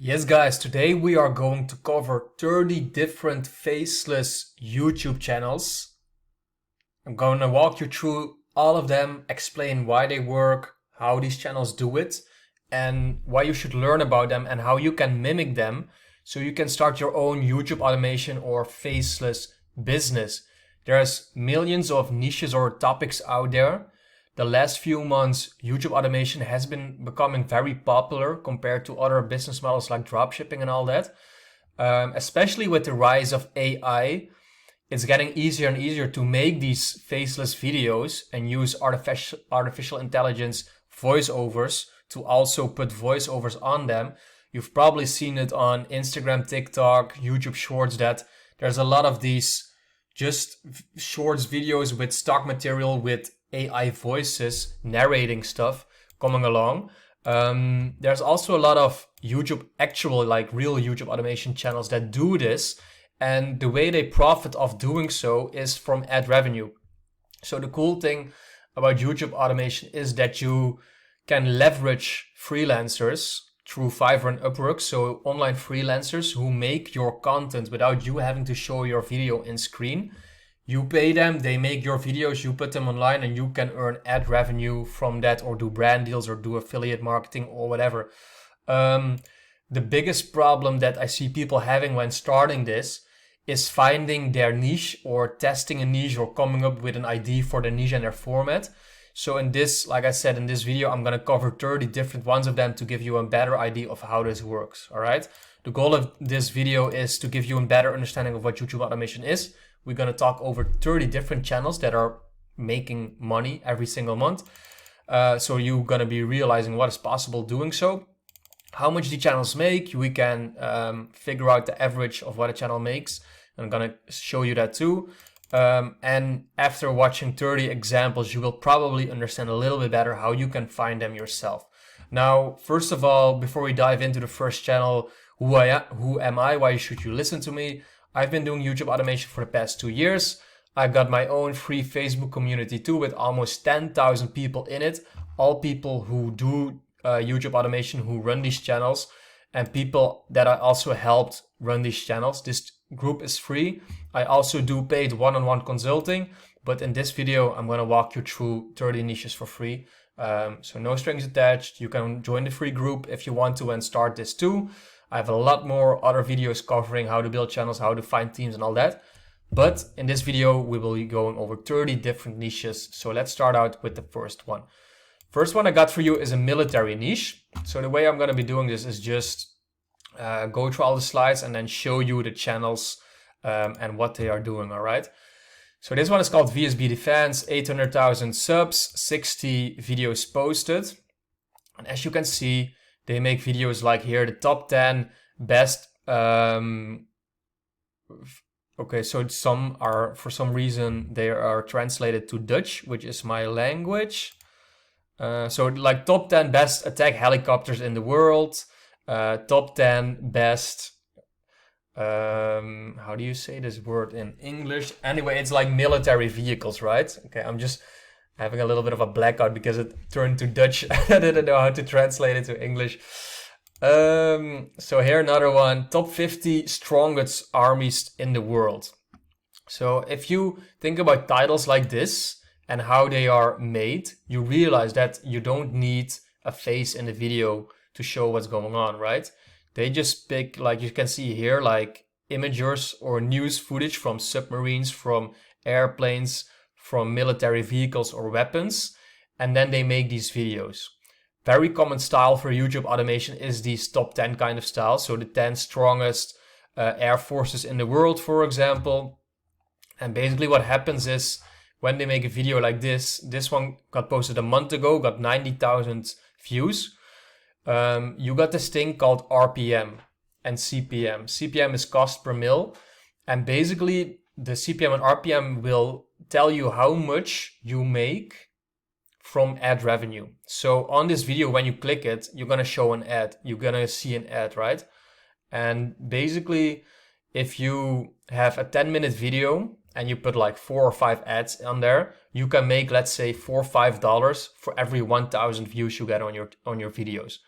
Yes guys, today we are going to cover 30 different faceless YouTube channels. I'm going to walk you through all of them, explain why they work, how these channels do it, and why you should learn about them and how you can mimic them so you can start your own YouTube automation or faceless business. There's millions of niches or topics out there. The last few months, YouTube automation has been becoming very popular compared to other business models like dropshipping and all that. Especially with the rise of AI, it's getting easier and easier to make these faceless videos and use artificial intelligence voiceovers to also put voiceovers on them. You've probably seen it on Instagram, TikTok, YouTube Shorts that there's a lot of these just shorts videos with stock material with AI voices narrating stuff coming along. There's also a lot of YouTube, actual like real YouTube automation channels that do this. And the way they profit of doing so is from ad revenue. So the cool thing about YouTube automation is that you can leverage freelancers through Fiverr and Upwork. So online freelancers who make your content without you having to show your video in screen. You pay them, they make your videos, you put them online, and you can earn ad revenue from that or do brand deals or do affiliate marketing or whatever. The biggest problem that I see people having when starting this is finding their niche or testing a niche or coming up with an idea for the niche and their format. So in this, like I said, in this video, I'm going to cover 30 different ones of them to give you a better idea of how this works. All right. The goal of this video is to give you a better understanding of what YouTube automation is. We're going to talk over 30 different channels that are making money every single month. So you're going to be realizing what is possible doing so. How much the channels make, we can figure out the average of what a channel makes. I'm going to show you that too. And after watching 30 examples, you will probably understand a little bit better how you can find them yourself. Now, first of all, before we dive into the first channel, who am I? Why should you listen to me? I've been doing YouTube automation for the past 2 years. I got my own free Facebook community too with almost 10,000 people in it. All people who do YouTube automation, who run these channels, and people that I also helped run these channels. This group is free. I also do paid one-on-one consulting, but in this video, I'm going to walk you through 30 niches for free. So no strings attached. You can join the free group if you want to and start this too. I have a lot more other videos covering how to build channels, how to find teams and all that. But in this video, we will be going over 30 different niches. So let's start out with the first one. First one I got for you is a military niche. So the way I'm going to be doing this is just go through all the slides and then show you the channels and what they are doing, all right? So this one is called VSB Defense, 800,000 subs, 60 videos posted. And as you can see, they make videos like here, the top 10 best. Okay, so some are, for some reason, they are translated to Dutch, which is my language. So like top 10 best attack helicopters in the world, top 10 best, how do you say this word in English? Anyway, it's like military vehicles, right? Okay, I'm just having a little bit of a blackout because it turned to Dutch. I didn't know how to translate it to English. So here another one, top 50 strongest armies in the world. So if you think about titles like this and how they are made, you realize that you don't need a face in the video to show what's going on, right? They just pick, like you can see here, like imagers or news footage from submarines, from airplanes, from military vehicles or weapons, and then they make these videos. Very common style for YouTube automation is these top 10 kind of style. So the 10 strongest air forces in the world, for example. And basically what happens is when they make a video like this one got posted a month ago, got 90,000 views. You got this thing called RPM and CPM. CPM is cost per mil. And basically the CPM and RPM will tell you how much you make from ad revenue. So on this video, when you click it, you're going to show an ad. You're going to see an ad, right? And basically, if you have a 10-minute video and you put like 4 or 5 ads on there, you can make, let's say, $4 or $5 for every 1,000 views you get on your videos.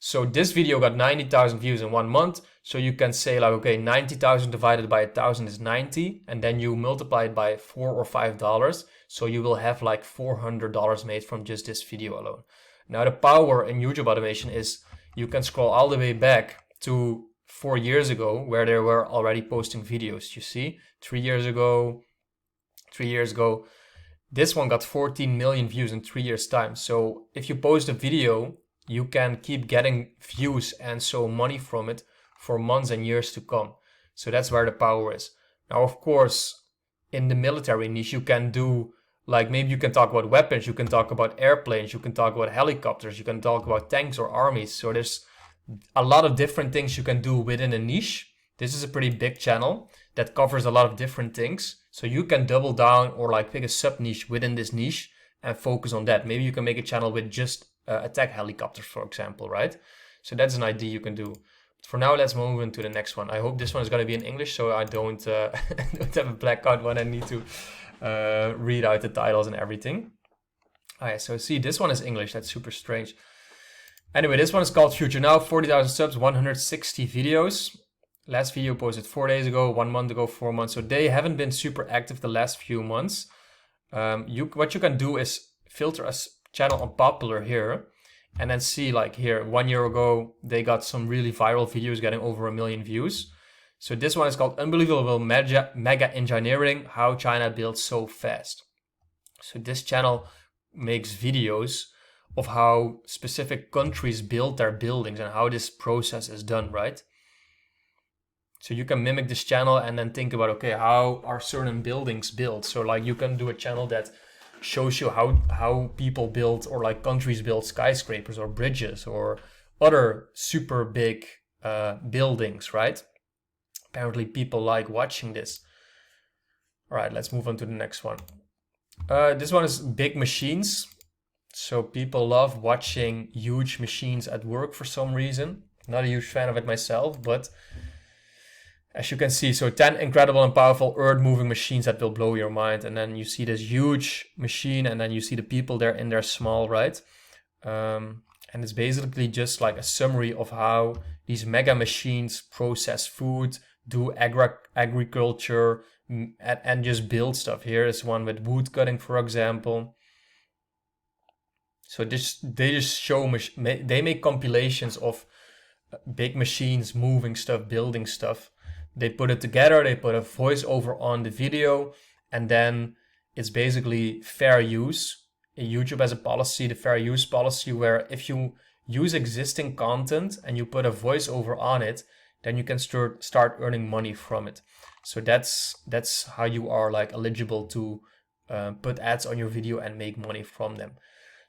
So this video got 90,000 views in 1 month. So you can say like, okay, 90,000 divided by 1,000 is 90. And then you multiply it by $4 or $5. So you will have like $400 made from just this video alone. Now the power in YouTube automation is you can scroll all the way back to 4 years ago where they were already posting videos. You see, 3 years ago, this one got 14 million views in 3 years time. So if you post a video, you can keep getting views and so money from it for months and years to come. So that's where the power is. Now, of course, in the military niche, you can do like, maybe you can talk about weapons, you can talk about airplanes, you can talk about helicopters, you can talk about tanks or armies. So there's a lot of different things you can do within a niche. This is a pretty big channel that covers a lot of different things. So you can double down or like pick a sub niche within this niche and focus on that. Maybe you can make a channel with just attack helicopters, for example, right? So that's an idea you can do. But for now, let's move into the next one. I hope this one is going to be in English, so I don't don't have a blackout when I need to read out the titles and everything. Alright, so see, this one is English. That's super strange. Anyway, this one is called Future Now. 40,000 subs, 160 videos. Last video posted 4 days ago, 1 month ago, 4 months. So they haven't been super active the last few months. What you can do is filter a channel on popular here and then see like here 1 year ago they got some really viral videos getting over 1 million views. So this one is called Unbelievable Mega Engineering, How China Builds So Fast. So this channel makes videos of how specific countries build their buildings and how this process is done, right? So you can mimic this channel and then think about, okay, how are certain buildings built? So like you can do a channel that shows you how people build or like countries build skyscrapers or bridges or other super big buildings, right? Apparently people like watching this. All right, let's move on to the next one. This one is big machines. So people love watching huge machines at work for some reason. Not a huge fan of it myself, but as you can see, so 10 incredible and powerful earth-moving machines that will blow your mind. And then you see this huge machine and then you see the people there in their small, right? And it's basically just like a summary of how these mega machines process food, do agriculture, and just build stuff. Here is one with wood cutting, for example. So they just show, they make compilations of big machines moving stuff, building stuff. They put it together, they put a voiceover on the video, and then it's basically fair use. YouTube has a policy, the fair use policy, where if you use existing content and you put a voiceover on it, then you can start earning money from it. So that's how you are like eligible to put ads on your video and make money from them.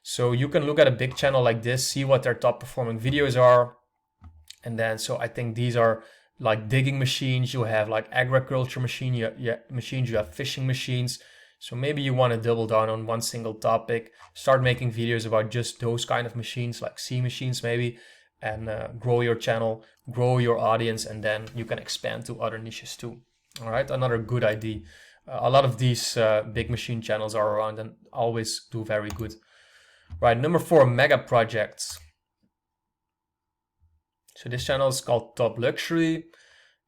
So you can look at a big channel like this, see what their top performing videos are. And then, so I think these are like digging machines, you have like agriculture machines, you have fishing machines. So maybe you want to double down on one single topic, start making videos about just those kind of machines, like sea machines maybe, and grow your channel, grow your audience, and then you can expand to other niches too. All right, another good idea. A lot of these big machine channels are around and always do very good. Right, number 4, mega projects. So this channel is called Top Luxury.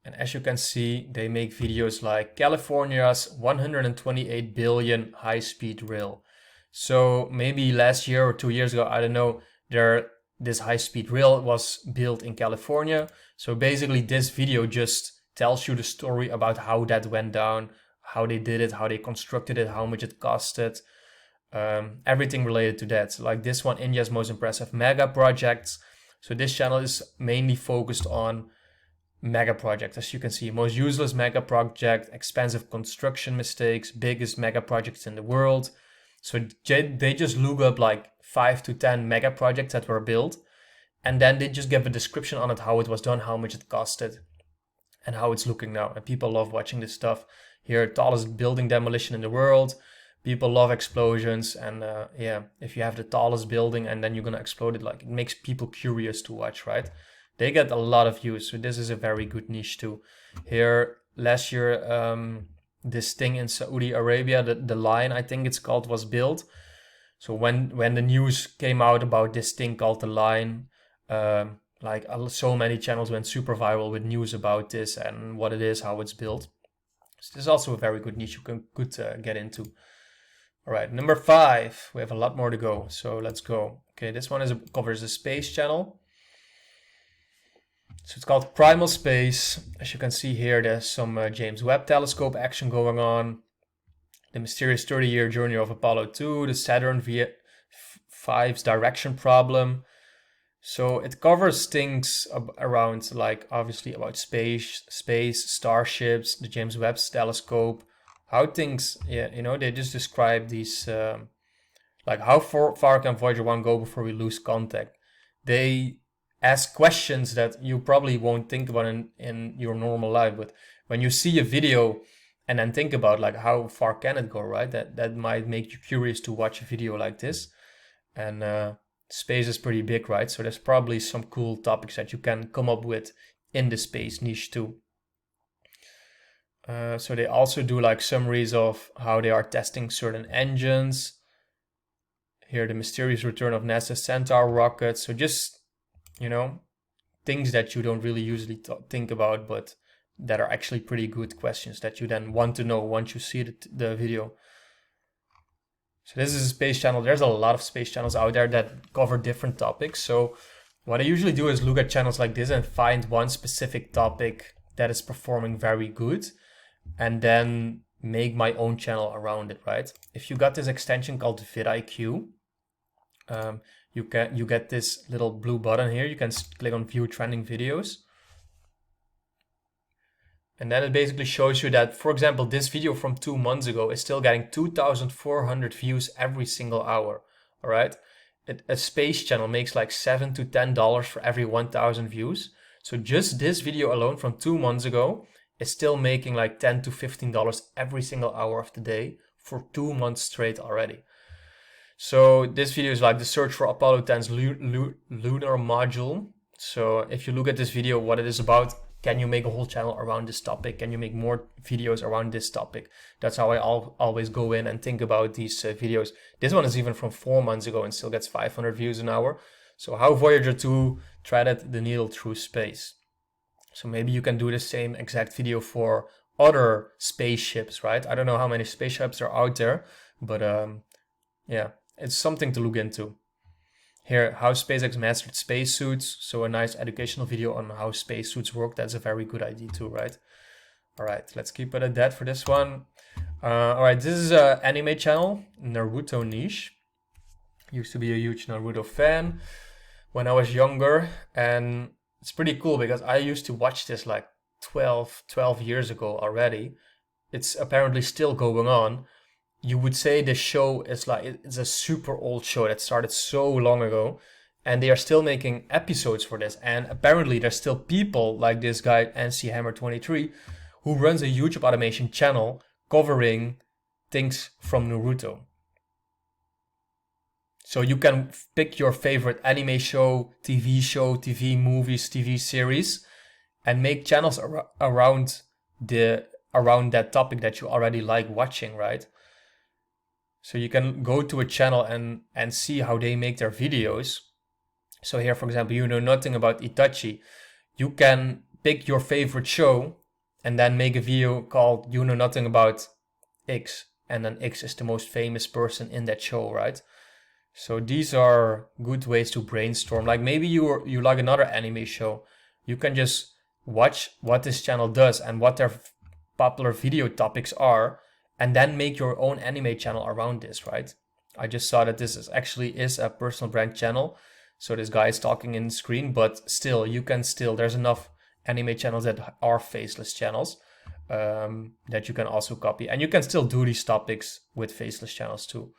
And as you can see, they make videos like California's 128 billion high-speed rail. So maybe last year or 2 years ago, I don't know, this high-speed rail was built in California. So basically this video just tells you the story about how that went down, how they did it, how they constructed it, how much it costed, everything related to that. Like this one, India's most impressive mega projects. So this channel is mainly focused on mega projects. As you can see, most useless mega project, expensive construction mistakes, biggest mega projects in the world. So they just look up like 5 to 10 mega projects that were built, and then they just give a description on it, how it was done, how much it costed, and how it's looking now. And people love watching this stuff. Here, tallest building demolition in the world. People love explosions, and yeah, if you have the tallest building and then you're gonna explode it, like it makes people curious to watch, right? They get a lot of views, so this is a very good niche too. Here, last year, this thing in Saudi Arabia, the line, I think it's called, was built. So when the news came out about this thing called the line, Like so many channels went super viral with news about this and what it is, how it's built. So this is also a very good niche you could get into. All right, number 5. We have a lot more to go, so let's go. Okay, this one covers the space channel. So it's called Primal Space. As you can see here, there's some James Webb Telescope action going on. The mysterious 30-year journey of Apollo 2, the Saturn V5's direction problem. So it covers things around, like, obviously about space, starships, the James Webb Telescope, how things, they just describe these, like how far can Voyager 1 go before we lose contact. They ask questions that you probably won't think about in your normal life, but when you see a video and then think about, like, how far can it go, right? That might make you curious to watch a video like this. And space is pretty big, right? So there's probably some cool topics that you can come up with in the space niche too. So they also do like summaries of how they are testing certain engines. Here, the mysterious return of NASA's Centaur rocket. So just, things that you don't really usually think about, but that are actually pretty good questions that you then want to know once you see the video. So this is a space channel. There's a lot of space channels out there that cover different topics. So what I usually do is look at channels like this and find one specific topic that is performing very good, and then make my own channel around it, right? If you got this extension called vidIQ, you get this little blue button here. You can click on View Trending Videos. And then it basically shows you that, for example, this video from 2 months ago is still getting 2,400 views every single hour, all right? A space channel makes like $7 to $10 for every 1,000 views. So just this video alone from 2 months ago is still making like $10 to $15 every single hour of the day for 2 months straight already. So this video is like the search for Apollo 10's lunar module. So if you look at this video, what it is about, can you make a whole channel around this topic? Can you make more videos around this topic? That's how I always go in and think about these videos. This one is even from 4 months ago and still gets 500 views an hour. So how Voyager 2 threaded the needle through space. So maybe you can do the same exact video for other spaceships, right? I don't know how many spaceships are out there, but yeah, it's something to look into. Here, how SpaceX mastered spacesuits. So a nice educational video on how spacesuits work. That's a very good idea too, right? All right, let's keep it at that for this one. All right, this is an anime channel, Naruto niche. Used to be a huge Naruto fan when I was younger. And it's pretty cool because I used to watch this like 12 years ago already. It's apparently still going on. You would say the show is like, it's a super old show that started so long ago, and they are still making episodes for this. And apparently there's still people like this guy, NC Hammer 23, who runs a YouTube automation channel covering things from Naruto. So you can pick your favorite anime show, TV movies, TV series, and make channels around that topic that you already like watching, right? So you can go to a channel and see how they make their videos. So here, for example, you know nothing about Itachi. You can pick your favorite show and then make a video called You Know Nothing About X. And then X is the most famous person in that show, right? So these are good ways to brainstorm. Like maybe you like another anime show. You can just watch what this channel does and what their popular video topics are, and then make your own anime channel around this, right? I just saw that this is a personal brand channel. So this guy is talking in the screen, but still, there's enough anime channels that are faceless channels that you can also copy. And you can still do these topics with faceless channels too.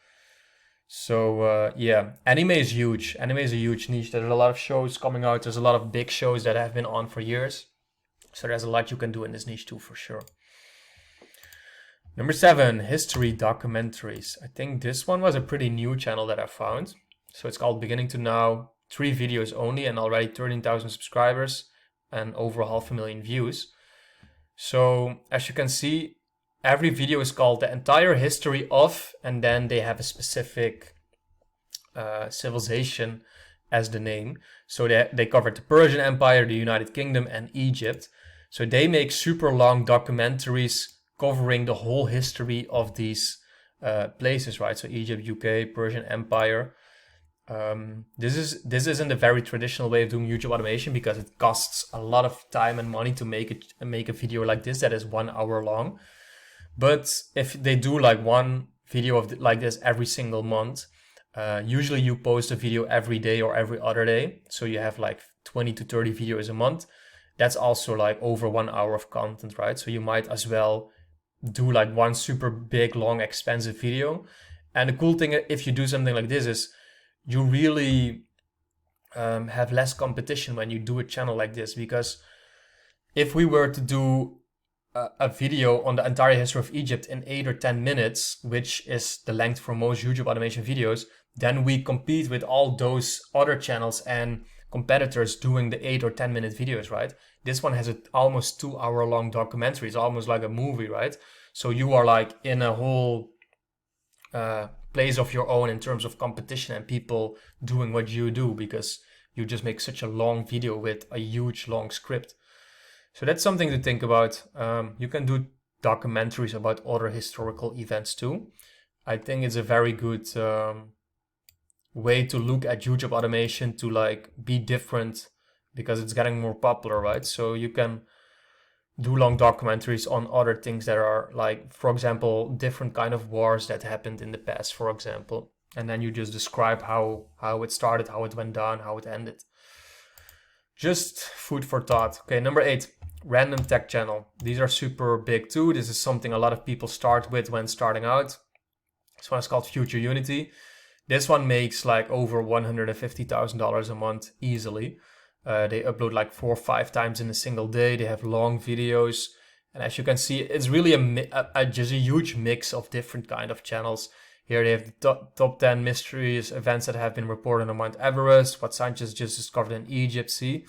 So yeah, anime is huge. Anime is a huge niche. There's a lot of shows coming out. There's a lot of big shows that have been on for years. So there's a lot you can do in this niche too, for sure. Number 7, history documentaries. I think this one was a pretty new channel that I found. So it's called Beginning to Now, 3 videos only, and already 13,000 subscribers and over 500,000 views. So as you can see, every video is called The Entire History of, and then they have a specific civilization as the name. So they covered the Persian Empire, the United Kingdom, and Egypt. So they make super long documentaries covering the whole history of these places, right? So Egypt, UK, Persian Empire. This isn't a very traditional way of doing YouTube automation because it costs a lot of time and money to make a video like this that is 1 hour long. But if they do like one video of like this every single month, usually you post a video every day or every other day. So you have like 20 to 30 videos a month. That's also like over 1 hour of content, right? So you might as well do like one super big, long, expensive video. And the cool thing if you do something like this is you really have less competition when you do a channel like this. Because if we were to do a video on the entire history of Egypt in 8 or 10 minutes, which is the length for most YouTube automation videos, then we compete with all those other channels and competitors doing the 8 or 10 minute videos, right? This one has an almost 2 hour long documentary. It's almost like a movie, right? So you are like in a whole place of your own in terms of competition and people doing what you do, because you just make such a long video with a huge long script. So that's something to think about. You can do documentaries about other historical events too. I think it's a very good way to look at YouTube automation to like be different, because it's getting more popular, right? So you can do long documentaries on other things that are like, for example, different kind of wars that happened in the past, for example. And then you just describe how it started, how it went down, how it ended. Just food for thought. Okay, number 8, random tech channel. These are super big too. This is something a lot of people start with when starting out. This one is called Future Unity. This one makes like over $150,000 a month easily. They upload like 4 or 5 times in a single day. They have long videos. And as you can see, it's really just a huge mix of different kind of channels. Here they have the top 10 mysterious events that have been reported on Mount Everest, what scientists just discovered in Egypt. See,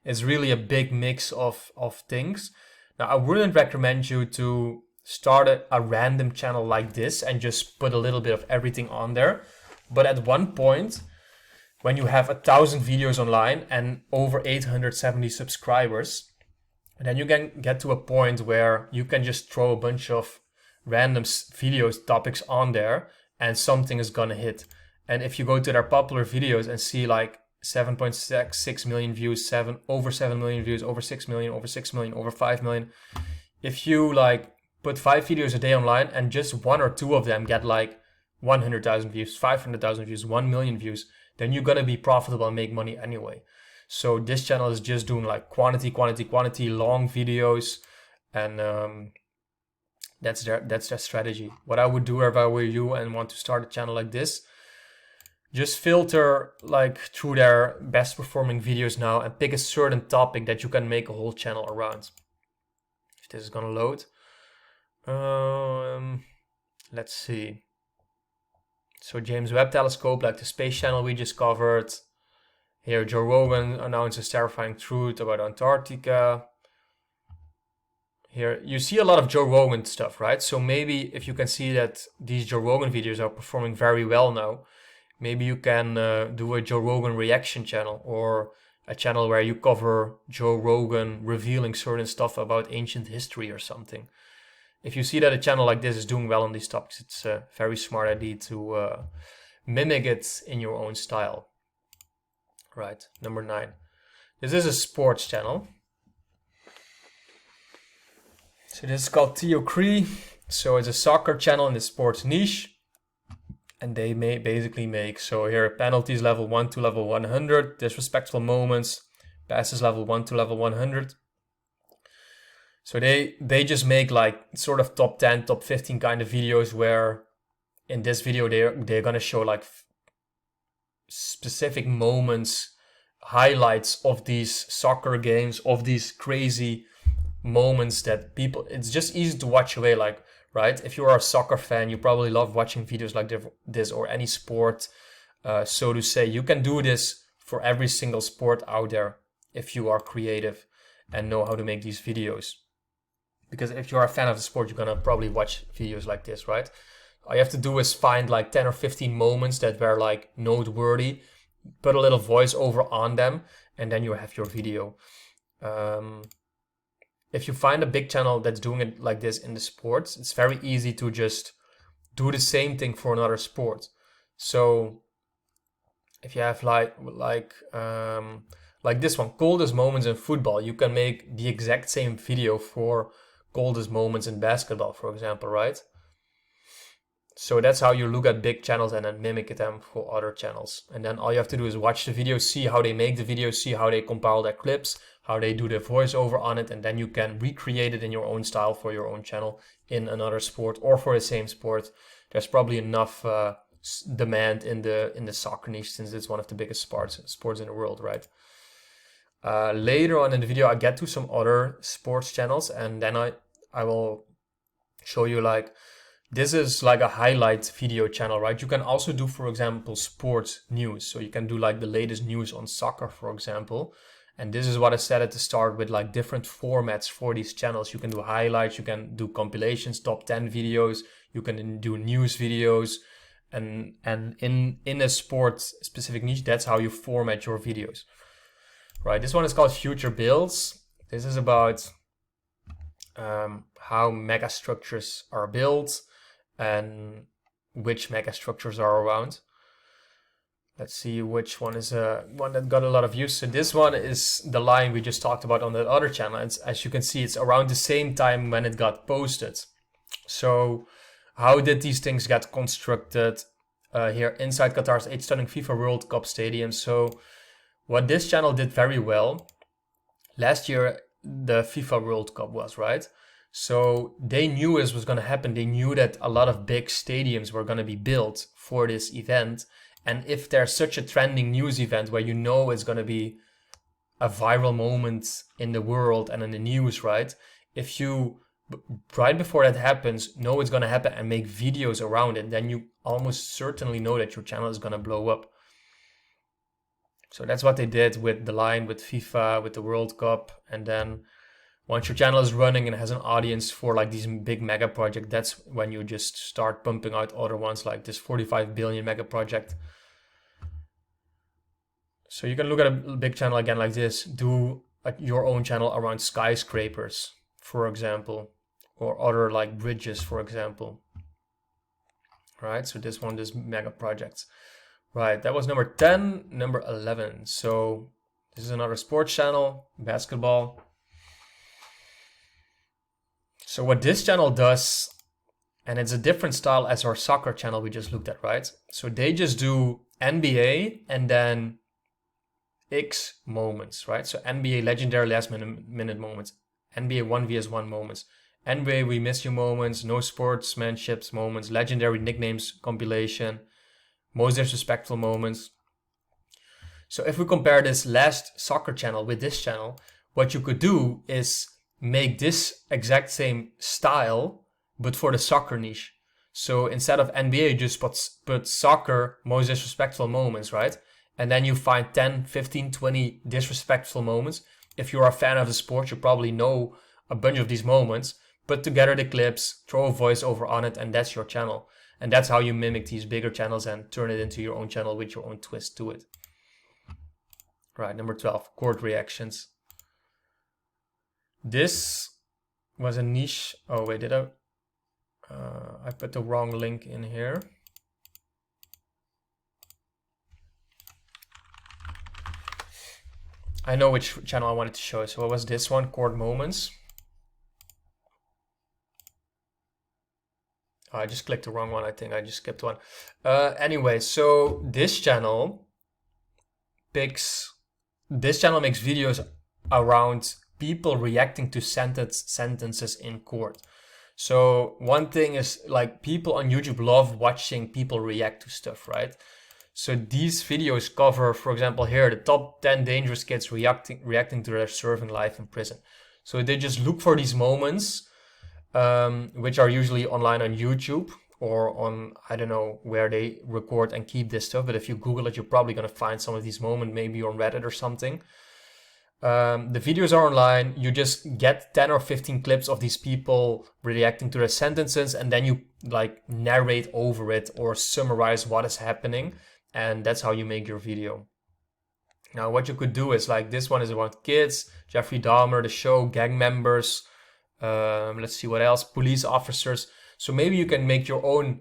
it's really a big mix of things. Now, I wouldn't recommend you to start a random channel like this and just put a little bit of everything on there. But at one point, when you have 1,000 videos online and over 870 subscribers, then you can get to a point where you can just throw a bunch of random videos, topics on there, and something is gonna hit. And if you go to their popular videos and see like 7.6 million views, over 7 million views, over 6 million, over 6 million, over 5 million, if you like put 5 videos a day online and just 1 or 2 of them get like 100,000 views, 500,000 views, 1 million views, then you're gonna be profitable and make money anyway. So this channel is just doing like quantity, long videos, and that's their strategy. What I would do if I were you and want to start a channel like this, just filter like through their best performing videos now and pick a certain topic that you can make a whole channel around. If this is gonna load. Let's see. So James Webb Telescope, like the space channel we just covered. Here Joe Rogan announces terrifying truth about Antarctica. Here you see a lot of Joe Rogan stuff, right? So maybe if you can see that these Joe Rogan videos are performing very well now, maybe you can do a Joe Rogan reaction channel, or a channel where you cover Joe Rogan revealing certain stuff about ancient history or something. If you see that a channel like this is doing well on these topics, it's a very smart idea to mimic it in your own style. Right, number 9. This is a sports channel. So this is called Theo Cree. So it's a soccer channel in the sports niche. And they basically make, so here penalties level 1 to level 100, disrespectful moments, passes level 1 to level 100. So they just make like sort of top 10, top 15 kind of videos, where in this video they're gonna show like specific moments, highlights of these soccer games, of these crazy moments that people, it's just easy to watch away, like, right? If you are a soccer fan, you probably love watching videos like this, or any sport, so to say. You can do this for every single sport out there if you are creative and know how to make these videos. Because if you are a fan of the sport, you're gonna probably watch videos like this, right? All you have to do is find like 10 or 15 moments that were like noteworthy, put a little voiceover on them, and then you have your video. If you find a big channel that's doing it like this in the sports, it's very easy to just do the same thing for another sport. So if you have like this one, coldest moments in football, you can make the exact same video for coldest moments in basketball, for example, right? So that's how you look at big channels and then mimic them for other channels. And then all you have to do is watch the video, see how they make the video, see how they compile their clips, how they do the voiceover on it, and then you can recreate it in your own style for your own channel in another sport or for the same sport. There's probably enough demand in the soccer niche, since it's one of the biggest sports in the world, right? Later on in the video, I get to some other sports channels, and then I will show you like, this is like a highlight video channel, right? You can also do, for example, sports news. So you can do like the latest news on soccer, for example. And this is what I said at the start, with like different formats for these channels. You can do highlights, you can do compilations, top 10 videos, you can do news videos. And in a sports specific niche, that's how you format your videos, right? This one is called Future Builds. This is about how megastructures are built and which megastructures are around. Let's see which one is one that got a lot of views. So this one is the line we just talked about on the other channel. It's, as you can see, it's around the same time when it got posted. So how did these things get constructed? Here, inside Qatar's 8 stunning FIFA World Cup stadiums. So what this channel did very well, last year the FIFA World Cup was, right? So they knew this was going to happen. They knew that a lot of big stadiums were going to be built for this event. And if there's such a trending news event where you know it's going to be a viral moment in the world and in the news, right? If you, right before that happens, know it's going to happen and make videos around it, then you almost certainly know that your channel is going to blow up. So that's what they did with the line, with FIFA, with the World Cup. And then once your channel is running and has an audience for like these big mega projects, that's when you just start pumping out other ones like this 45 billion mega project. So you can look at a big channel again like this, do your own channel around skyscrapers, for example, or other like bridges, for example. Right, so this one, this mega projects. Right, that was number 10, number 11. So this is another sports channel, basketball. So what this channel does, and it's a different style as our soccer channel we just looked at, right? So they just do NBA and then X moments, right? So NBA legendary last minute moments, NBA 1vs1 moments, NBA we miss you moments, no sportsmanships moments, legendary nicknames compilation, most disrespectful moments. So if we compare this last soccer channel with this channel, what you could do is make this exact same style, but for the soccer niche. So instead of NBA, you just put soccer, most disrespectful moments, right? And then you find 10, 15, 20 disrespectful moments. If you're a fan of the sport, you probably know a bunch of these moments. Put together the clips, throw a voiceover on it, and that's your channel. And that's how you mimic these bigger channels and turn it into your own channel with your own twist to it. Right, number 12, chord reactions. This was a niche. Oh wait, did I put the wrong link in here. I know which channel I wanted to show. So it was this one, chord moments. Oh, I just clicked the wrong one. I think I just skipped one. Anyway, so this channel makes videos around people reacting to sentences in chord. So one thing is like people on YouTube love watching people react to stuff, right? So these videos cover, for example, here, the top 10 dangerous kids reacting to their serving life in prison. So they just look for these moments, which are usually online on YouTube or on, I don't know, where they record and keep this stuff. But if you Google it, you're probably going to find some of these moments, maybe on Reddit or something. The videos are online. You just get 10 or 15 clips of these people reacting to their sentences, and then you narrate over it or summarize what is happening. And that's how you make your video. Now what you could do is like this one is about kids, Jeffrey Dahmer, the show, gang members, let's see what else, police officers. So maybe you can make your own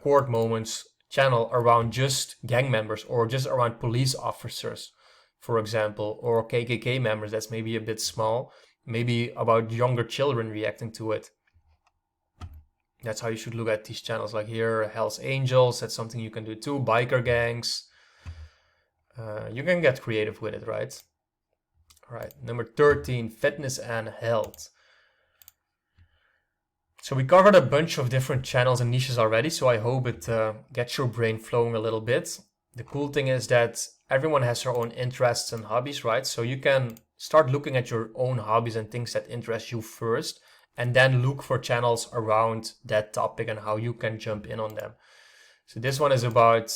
chord moments channel around just gang members or just around police officers, for example, or KKK members. That's maybe a bit small. Maybe about younger children reacting to it. That's how you should look at these channels. Like here, Hell's Angels, that's something you can do too. Biker gangs. You can get creative with it, right? All right, number 13, fitness and health. So we covered a bunch of different channels and niches already, so I hope it gets your brain flowing a little bit. The cool thing is that everyone has their own interests and hobbies, right? So you can start looking at your own hobbies and things that interest you first, and then look for channels around that topic and how you can jump in on them. So this one is about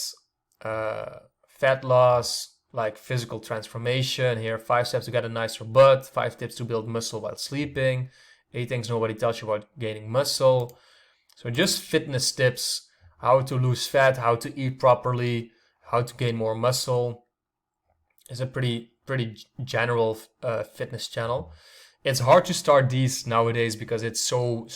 fat loss, like physical transformation. Here, 5 steps to get a nicer butt, 5 tips to build muscle while sleeping, 8 things nobody tells you about gaining muscle. So just fitness tips, how to lose fat, how to eat properly, how to gain more muscle. It's a pretty general fitness channel. It's hard to start these nowadays because it's so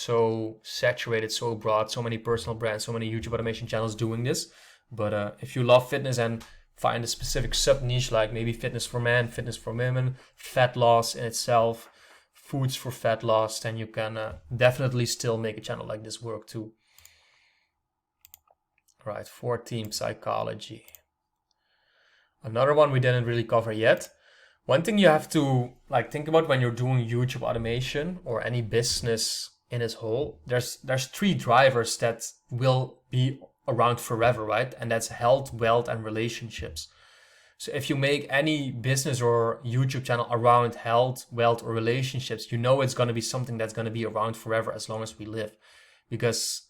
saturated, so broad, so many personal brands, so many YouTube automation channels doing this. But if you love fitness and find a specific sub niche, like maybe fitness for men, fitness for women, fat loss in itself, foods for fat loss, then you can definitely still make a channel like this work too. Right, 14, psychology. Another one we didn't really cover yet. One thing you have to like think about when you're doing YouTube automation or any business in its whole, there's 3 drivers that will be around forever, right? And that's health, wealth, and relationships. So if you make any business or YouTube channel around health, wealth, or relationships, you know it's going to be something that's going to be around forever as long as we live. Because,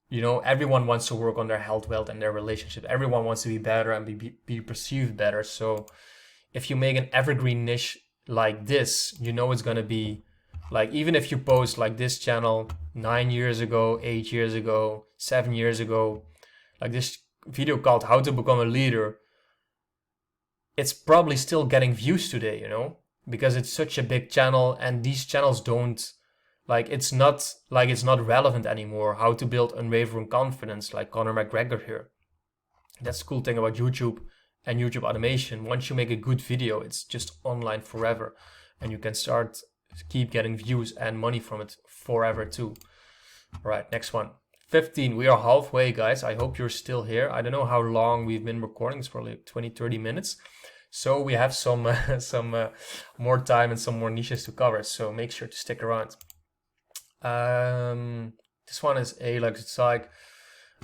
you know, everyone wants to work on their health, wealth, and their relationship. Everyone wants to be better and be perceived better. So if you make an evergreen niche like this, you know it's going to be like, even if you post like this channel 9 years ago, 8 years ago, 7 years ago, like this video called How to Become a Leader, it's probably still getting views today, you know, because it's such a big channel and these channels don't, like, it's not relevant anymore. How to build unwavering confidence, like Conor McGregor here. That's the cool thing about YouTube and YouTube automation. Once you make a good video, it's just online forever and you can keep getting views and money from it forever too. All right, next one. 15, we are halfway, guys. I hope you're still here. I don't know how long we've been recording. It's probably 20-30 minutes. So we have some more time and some more niches to cover. So make sure to stick around. This one is a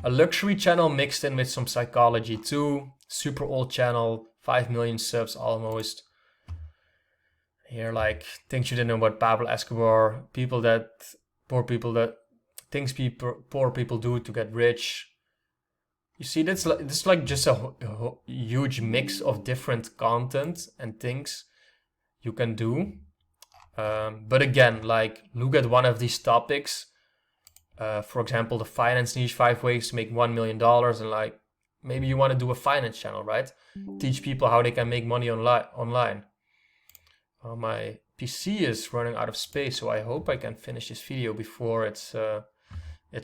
luxury channel mixed in with some psychology too. Super old channel, 5 million subs almost. Here, like things you didn't know about Pablo Escobar, poor people that things poor people do to get rich. You see, this is like just a huge mix of different content and things you can do. But again, like look at one of these topics. For example, the finance niche, 5 ways to make $1 million, and like maybe you want to do a finance channel, right? Teach people how they can make money online. My PC is running out of space, so I hope I can finish this video before it's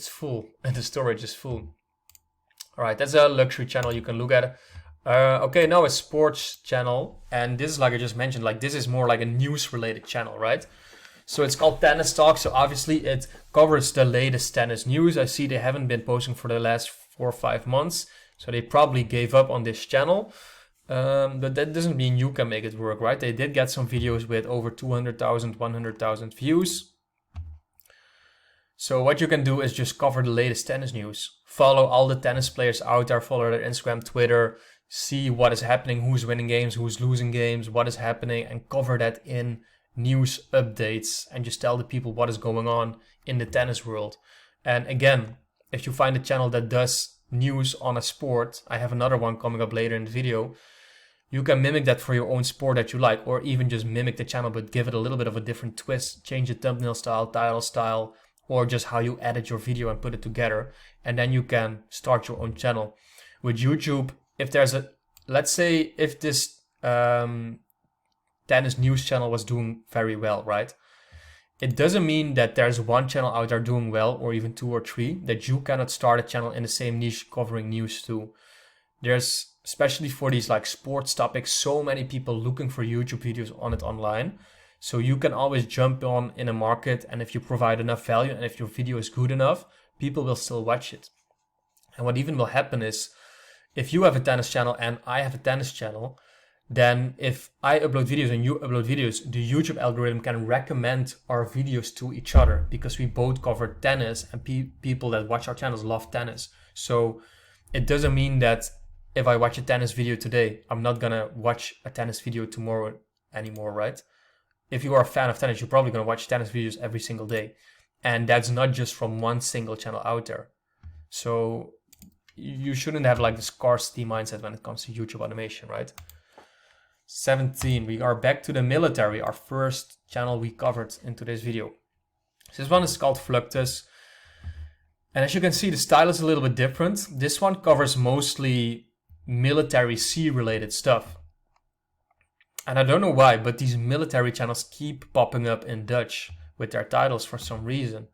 full and the storage is full. All right, that's a luxury channel you can look at. Okay, now a sports channel, and this is, like I just mentioned, like this is more like a news related channel, right? So it's called Tennis Talk. So obviously it covers the latest tennis news. I see they haven't been posting for the last 4 or 5 months, so they probably gave up on this channel. But that doesn't mean you can make it work, right? They did get some videos with over 200,000, 100,000 views. So what you can do is just cover the latest tennis news. Follow all the tennis players out there, follow their Instagram, Twitter, see what is happening, who's winning games, who's losing games, what is happening, and cover that in news updates and just tell the people what is going on in the tennis world. And again, if you find a channel that does news on a sport, I have another one coming up later in the video, you can mimic that for your own sport that you like, or even just mimic the channel but give it a little bit of a different twist, change the thumbnail style, title style, or just how you edit your video and put it together, and then you can start your own channel. With YouTube, if there's let's say if this tennis news channel was doing very well, right? It doesn't mean that there's one channel out there doing well, or even 2 or 3, that you cannot start a channel in the same niche covering news too. There's, especially for these like sports topics, so many people looking for YouTube videos on it online. So you can always jump on in a market, and if you provide enough value and if your video is good enough, people will still watch it. And what even will happen is, if you have a tennis channel and I have a tennis channel, then if I upload videos and you upload videos, the YouTube algorithm can recommend our videos to each other because we both cover tennis, and people that watch our channels love tennis. So it doesn't mean that if I watch a tennis video today, I'm not gonna watch a tennis video tomorrow anymore, right? If you are a fan of tennis, you're probably gonna watch tennis videos every single day. And that's not just from one single channel out there. So you shouldn't have like the scarcity mindset when it comes to YouTube automation, right? 17, we are back to the military, our first channel we covered in today's video. This one is called Fluctus. And as you can see, the style is a little bit different. This one covers mostly military sea related stuff. And I don't know why, but these military channels keep popping up in Dutch with their titles for some reason.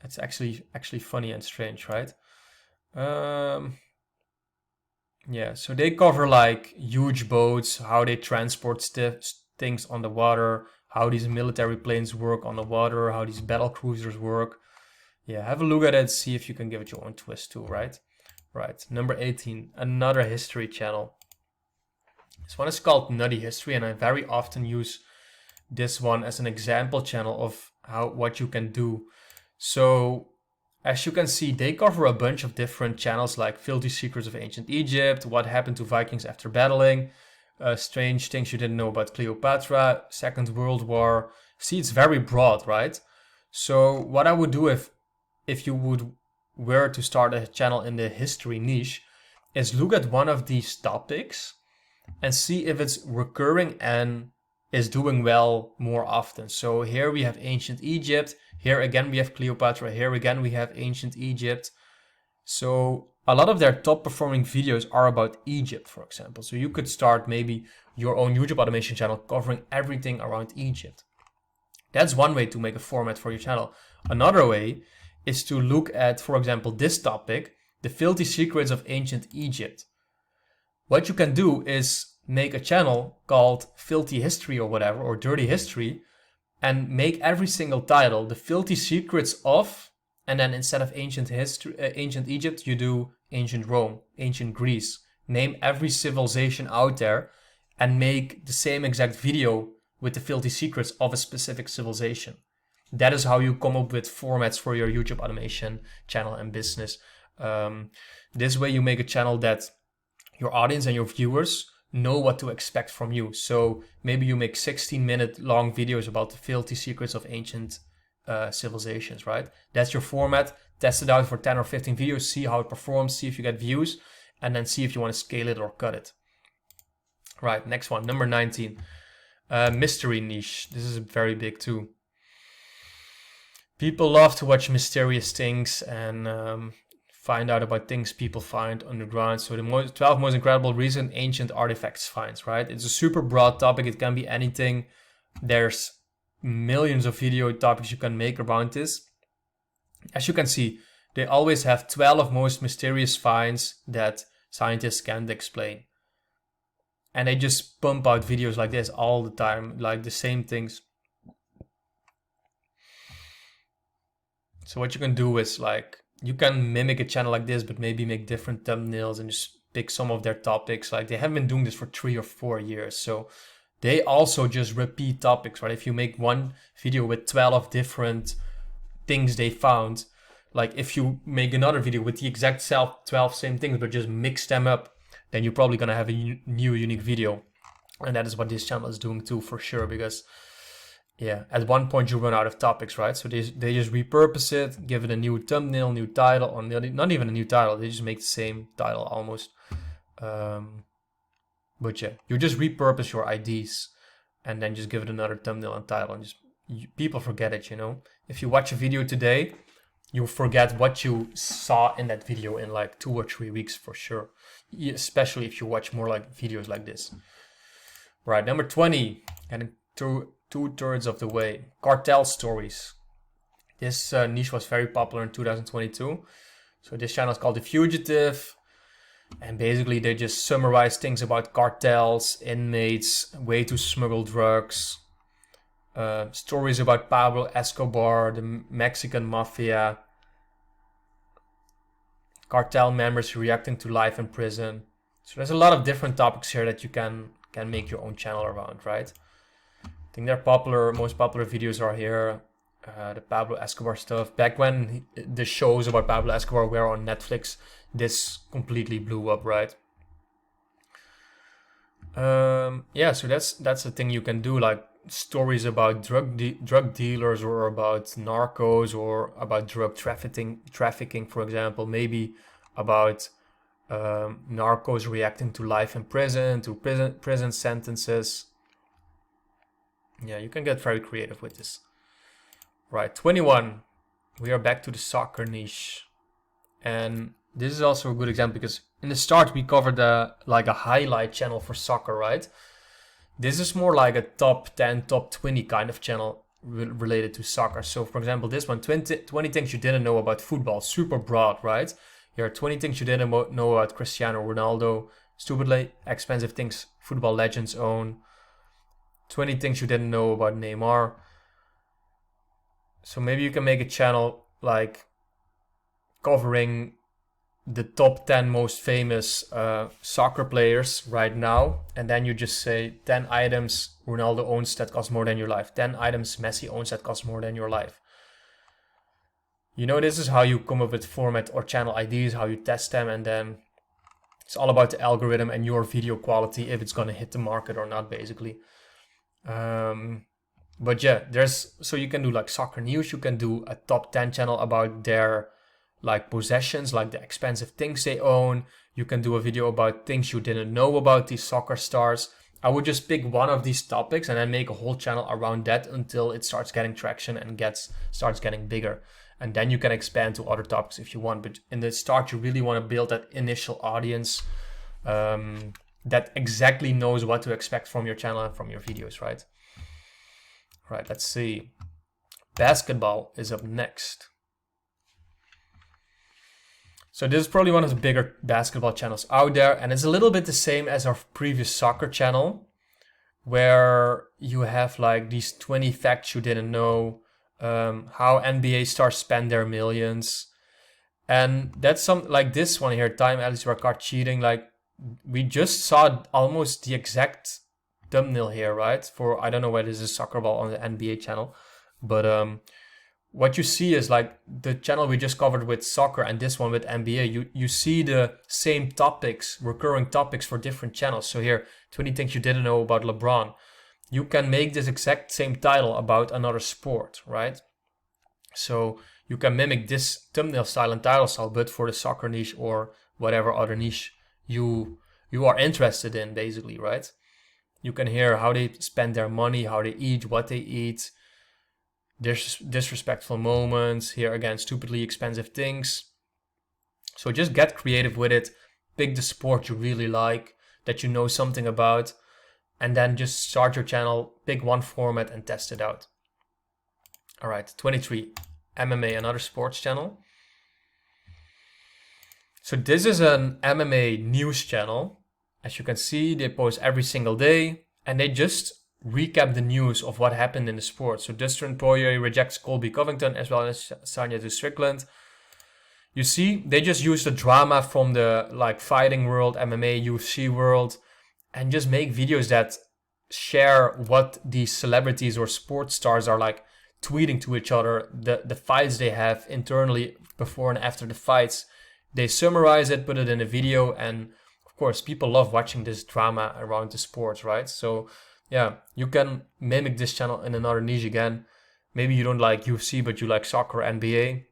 It's actually funny and strange, right? Yeah, so they cover like huge boats, how they transport things on the water, how these military planes work on the water, how these battle cruisers work. Yeah, have a look at it, see if you can give it your own twist too, right? Right, number 18, another history channel. This one is called Nutty History, and I very often use this one as an example channel of what you can do. So as you can see, they cover a bunch of different channels like Filthy Secrets of Ancient Egypt, what happened to Vikings after battling, strange things you didn't know about Cleopatra, Second World War. See, it's very broad, right? So what I would do if you were to start a channel in the history niche is look at one of these topics and see if it's recurring and is doing well more often. So here we have Ancient Egypt. Here again we have Cleopatra. Here again we have Ancient Egypt. So a lot of their top performing videos are about Egypt, for example. So you could start maybe your own YouTube automation channel covering everything around Egypt. That's one way to make a format for your channel. Another way is to look at, for example, this topic, the Filthy Secrets of Ancient Egypt. What you can do is make a channel called Filthy History or whatever, or Dirty History, and make every single title the Filthy Secrets of, and then instead of Ancient Egypt, you do Ancient Rome, Ancient Greece. Name every civilization out there and make the same exact video with the Filthy Secrets of a specific civilization. That is how you come up with formats for your YouTube automation channel and business. This way you make a channel that your audience and your viewers know what to expect from you. So maybe you make 16-minute long videos about the Filthy Secrets of ancient civilizations, right? That's your format. Test it out for 10 or 15 videos, see how it performs, see if you get views, and then see if you want to scale it or cut it. Right, next one, number 19. Mystery niche. This is very big too. People love to watch mysterious things and find out about things people find underground. So the 12 most incredible recent ancient artifacts finds, right? It's a super broad topic. It can be anything. There's millions of video topics you can make around this. As you can see, they always have 12 most mysterious finds that scientists can't explain. And they just pump out videos like this all the time, like the same things. So what you can do is like, you can mimic a channel like this, but maybe make different thumbnails and just pick some of their topics. Like they haven't been doing this for 3 or 4 years. So they also just repeat topics, right? If you make one video with 12 different things they found, like if you make another video with the exact 12 same things, but just mix them up, then you're probably gonna have a new unique video. And that is what this channel is doing too, for sure, because yeah, at one point you run out of topics, right? So they just repurpose it, give it a new thumbnail, new title, or not even a new title. They just make the same title almost. But yeah, you just repurpose your IDs and then just give it another thumbnail and title, and just people forget it, you know? If you watch a video today you forget what you saw in that video in like 2 or 3 weeks for sure, especially if you watch more like videos like this. Right, number 20, and two-thirds of the way, cartel stories. This niche was very popular in 2022. So this channel is called The Fugitive, and basically they just summarize things about cartels, inmates, way to smuggle drugs, stories about Pablo Escobar, the Mexican mafia, cartel members reacting to life in prison. So there's a lot of different topics here that you can make your own channel around, right? I think their most popular videos are here. The Pablo Escobar stuff. Back when the shows about Pablo Escobar were on Netflix, this completely blew up, right? Yeah, so that's the thing you can do, like stories about drug dealers, or about narcos, or about drug trafficking, for example. Maybe about narcos reacting to life in prison, to prison sentences. Yeah, you can get very creative with this. Right, 21. We are back to the soccer niche, and this is also a good example because in the start we covered like a highlight channel for soccer, right? This is more like a top 10, top 20 kind of channel related to soccer. So for example, this one, 20 things you didn't know about football, super broad, right? Here are 20 things you didn't know about Cristiano Ronaldo, stupidly expensive things football legends own, 20 things you didn't know about Neymar. So maybe you can make a channel like covering the top 10 most famous soccer players right now, and then you just say 10 items Ronaldo owns that cost more than your life, 10 items Messi owns that cost more than your life. You know, this is how you come up with format or channel ideas, how you test them, and then it's all about the algorithm and your video quality, if it's gonna hit the market or not, basically. But yeah, so you can do like soccer news, you can do a top 10 channel about their like possessions, like the expensive things they own. You can do a video about things you didn't know about these soccer stars. I would just pick one of these topics and then make a whole channel around that until it starts getting traction and starts getting bigger. And then you can expand to other topics if you want. But in the start, you really want to build that initial audience that exactly knows what to expect from your channel and from your videos, right? Right, let's see. Basketball is up next. So this is probably one of the bigger basketball channels out there, and it's a little bit the same as our previous soccer channel, where you have like these 20 facts you didn't know, how NBA stars spend their millions. And that's some like this one here, time athletes were caught cheating. Like we just saw almost the exact thumbnail here, right? For, I don't know whether this is soccer ball on the NBA channel, but what you see is like the channel we just covered with soccer and this one with NBA, you see the same topics, recurring topics for different channels. So here, 20 things you didn't know about LeBron. You can make this exact same title about another sport, right? So you can mimic this thumbnail style and title style, but for the soccer niche or whatever other niche you are interested in, basically, right? You can hear how they spend their money, how they eat, what they eat, disrespectful moments, here again, stupidly expensive things. So just get creative with it, pick the sport you really like, that you know something about, and then just start your channel, pick one format and test it out. All right, 23, MMA, another sports channel. So this is an MMA news channel. As you can see, they post every single day, and they just recap the news of what happened in the sport. So Dustin Poirier rejects Colby Covington as well as Sanya Strickland. You see, they just use the drama from the like fighting world, MMA, UFC world, and just make videos that share what these celebrities or sports stars are like tweeting to each other, the fights they have internally before and after the fights. They summarize it, put it in a video, and of course, people love watching this drama around the sports, right? So yeah, you can mimic this channel in another niche again. Maybe you don't like UFC, but you like soccer, NBA.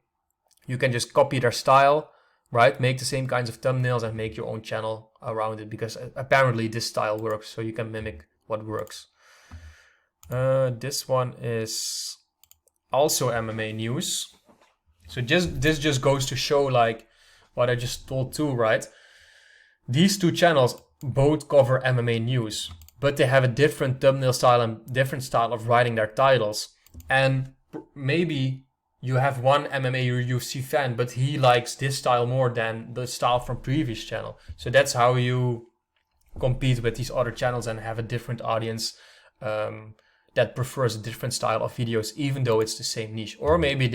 You can just copy their style, right? Make the same kinds of thumbnails and make your own channel around it, because apparently this style works, so you can mimic what works. This one is also MMA news. So this just goes to show like what I just told too, right? These two channels both cover MMA news, but they have a different thumbnail style and different style of writing their titles. And maybe you have one MMA or UFC fan, but he likes this style more than the style from previous channel. So that's how you compete with these other channels and have a different audience that prefers a different style of videos, even though it's the same niche. Or maybe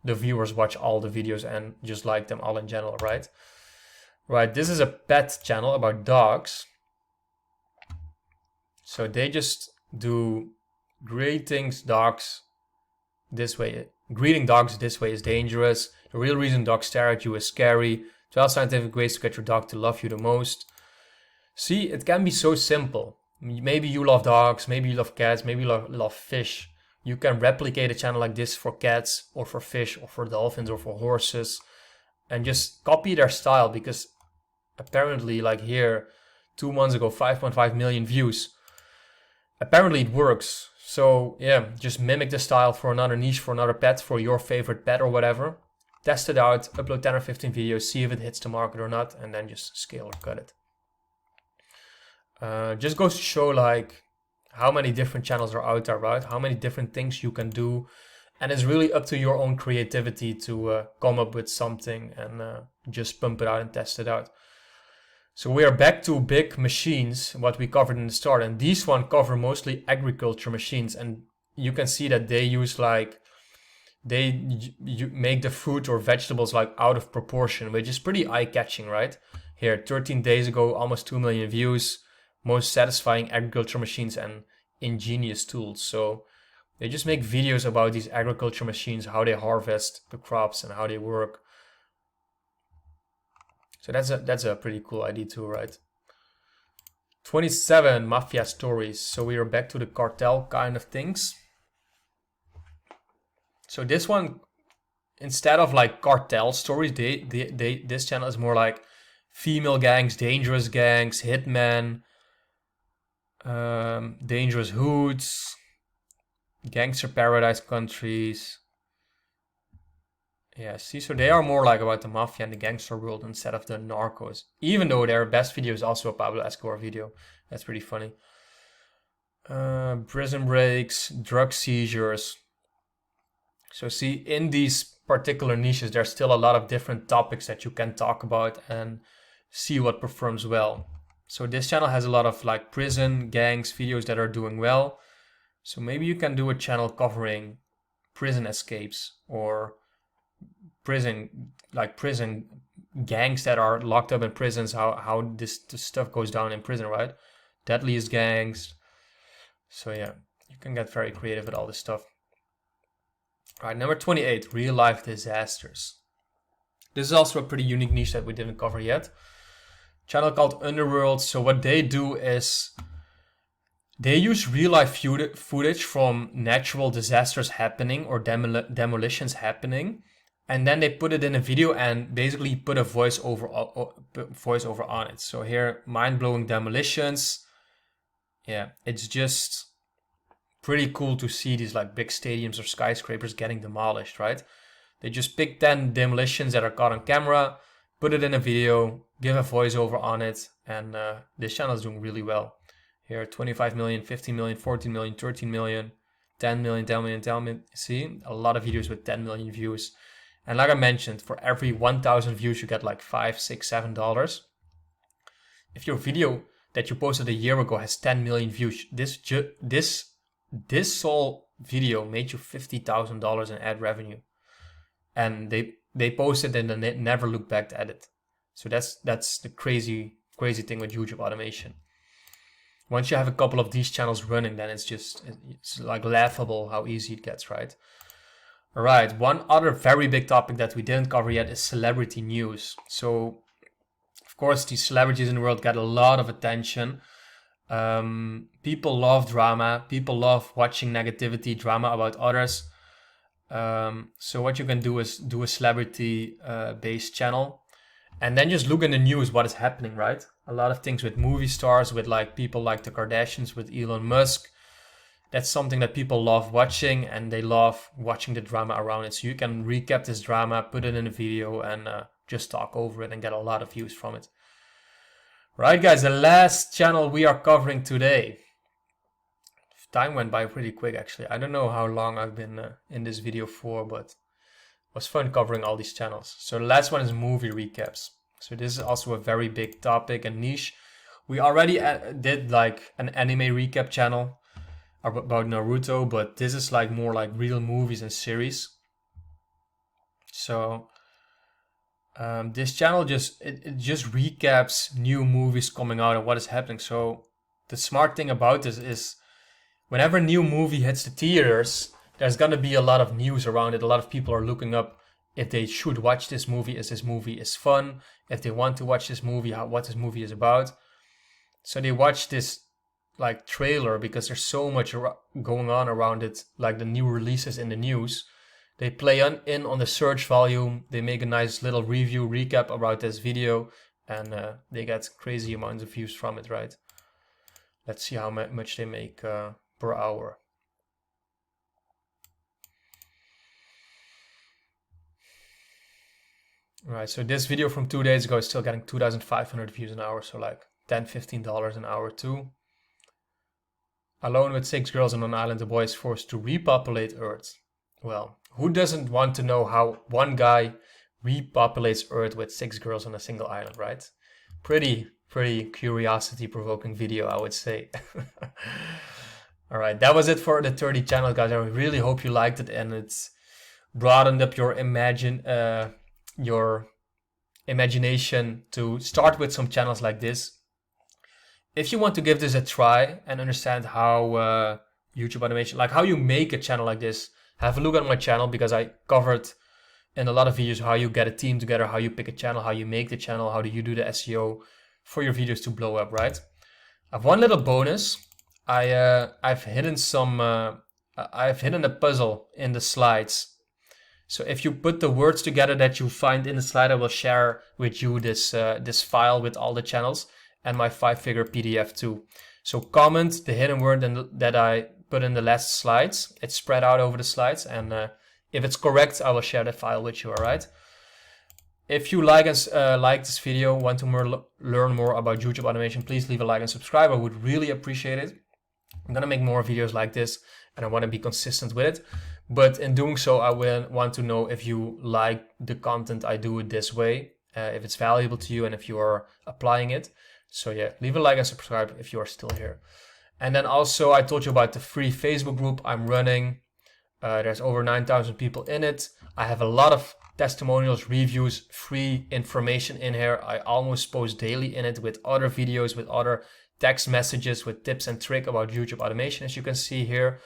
the viewers watch all the videos and just like them all in general, right? Right, this is a pet channel about dogs. So they just do greetings dogs this way. Greeting dogs this way is dangerous. The real reason dogs stare at you is scary. 12 scientific ways to get your dog to love you the most. See, it can be so simple. Maybe you love dogs, maybe you love cats, maybe you love fish. You can replicate a channel like this for cats or for fish or for dolphins or for horses and just copy their style, because apparently, like here, 2 months ago, 5.5 million views. Apparently it works. So yeah, just mimic the style for another niche, for another pet, for your favorite pet or whatever. Test it out, upload 10 or 15 videos, see if it hits the market or not, and then just scale or cut it. Just goes to show like how many different channels are out there, right? How many different things you can do. And it's really up to your own creativity to come up with something and just pump it out and test it out. So we are back to big machines, what we covered in the start. And these one cover mostly agriculture machines. And you can see that they use like, you make the fruit or vegetables like out of proportion, which is pretty eye-catching, right? Here, 13 days ago, almost 2 million views. Most satisfying agriculture machines and ingenious tools. So they just make videos about these agriculture machines, how they harvest the crops and how they work. So that's a pretty cool idea too, right? 27 mafia stories. So we are back to the cartel kind of things. So this one, instead of like cartel stories, this channel is more like female gangs, dangerous gangs, hitmen, dangerous hoods, gangster paradise countries. Yeah, see, so they are more like about the mafia and the gangster world instead of the narcos. Even though their best video is also a Pablo Escobar video. That's pretty funny. Prison breaks, drug seizures. So see, in these particular niches, there's still a lot of different topics that you can talk about and see what performs well. So this channel has a lot of like prison, gangs, videos that are doing well. So maybe you can do a channel covering prison escapes or prison gangs that are locked up in prisons, how this stuff goes down in prison, right? Deadliest gangs. So yeah, you can get very creative with all this stuff. All right, number 28, real life disasters. This is also a pretty unique niche that we didn't cover yet. Channel called Underworld. So what they do is they use real life footage from natural disasters happening or demolitions happening, and then they put it in a video and basically put a voiceover on it. So here, mind-blowing demolitions. Yeah, it's just pretty cool to see these like big stadiums or skyscrapers getting demolished, right? They just pick 10 demolitions that are caught on camera, put it in a video, give a voiceover on it, and this channel is doing really well. Here, 25 million, 15 million, 14 million, 13 million, 10 million, 10 million, 10 million. See, a lot of videos with 10 million views. And like I mentioned, for every 1,000 views, you get like $5, $6, $7. If your video that you posted a year ago has 10 million views, this sole video made you $50,000 in ad revenue. And they posted and then they never looked back at it. So that's the crazy thing with YouTube automation. Once you have a couple of these channels running, then it's like laughable how easy it gets, right? All right, one other very big topic that we didn't cover yet is celebrity news. So, of course, these celebrities in the world get a lot of attention. People love drama. People love watching negativity, drama about others. So what you can do is do a celebrity based channel and then just look in the news what is happening, right? A lot of things with movie stars, with like people like the Kardashians, with Elon Musk. that's something that people love watching, and they love watching the drama around it. So you can recap this drama, put it in a video, and just talk over it and get a lot of views from it. Right, guys, the last channel we are covering today. Time went by pretty quick, actually. I don't know how long I've been in this video for, but it was fun covering all these channels. So the last one is movie recaps. So this is also a very big topic and niche. We already did like an anime recap channel about Naruto, but this is like more like real movies and series. So this channel just recaps new movies coming out and what is happening. So the smart thing about this is whenever a new movie hits the theaters, there's gonna be a lot of news around it. A lot of people are looking up if they should watch this movie, is this movie is fun, if they want to watch this movie, what this movie is about. So they watch this like trailer because there's so much going on around it, like the new releases in the news. They play in on the search volume, they make a nice little review recap about this video, and they get crazy amounts of views from it, right? Let's see how much they make per hour. Right, so this video from 2 days ago is still getting 2,500 views an hour, so like $10–15 an hour too. Alone with 6 girls on an island, the boy is forced to repopulate Earth. Well, who doesn't want to know how one guy repopulates Earth with 6 girls on a single island, right? Pretty curiosity-provoking video, I would say. Alright, that was it for the 30 channel, guys. I really hope you liked it and it's broadened up your imagination to start with some channels like this. If you want to give this a try and understand how YouTube automation, like how you make a channel like this, have a look at my channel, because I covered in a lot of videos how you get a team together, how you pick a channel, how you make the channel, how do you do the SEO for your videos to blow up, right? I have one little bonus. I've hidden a puzzle in the slides. So if you put the words together that you find in the slide, I will share with you this file with all the channels and my 5-figure PDF too. So comment the hidden word that I put in the last slides. It's spread out over the slides, and if it's correct, I will share the file with you, alright? If you like this video, want to learn more about YouTube automation, please leave a like and subscribe. I would really appreciate it. I'm gonna make more videos like this, and I want to be consistent with it. But in doing so, I will want to know if you like the content I do it this way, if it's valuable to you and if you are applying it. So yeah, leave a like and subscribe if you are still here. And then also, I told you about the free Facebook group I'm running. There's over 9,000 people in it. I have a lot of testimonials, reviews, free information in here. I almost post daily in it with other videos, with other text messages, with tips and tricks about YouTube automation, as you can see here.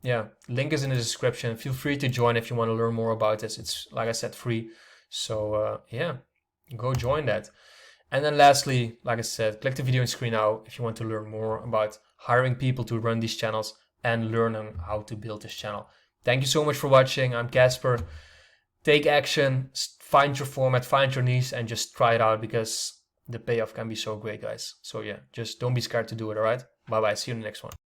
Yeah, link is in the description. Feel free to join if you want to learn more about this. It's, like I said, free. So yeah, go join that. And then lastly, like I said, click the video on screen now if you want to learn more about hiring people to run these channels and learn on how to build this channel. Thank you so much for watching. I'm Casper. Take action, find your format, find your niche, and just try it out, because the payoff can be so great, guys. So yeah, just don't be scared to do it, alright? Bye bye, see you in the next one.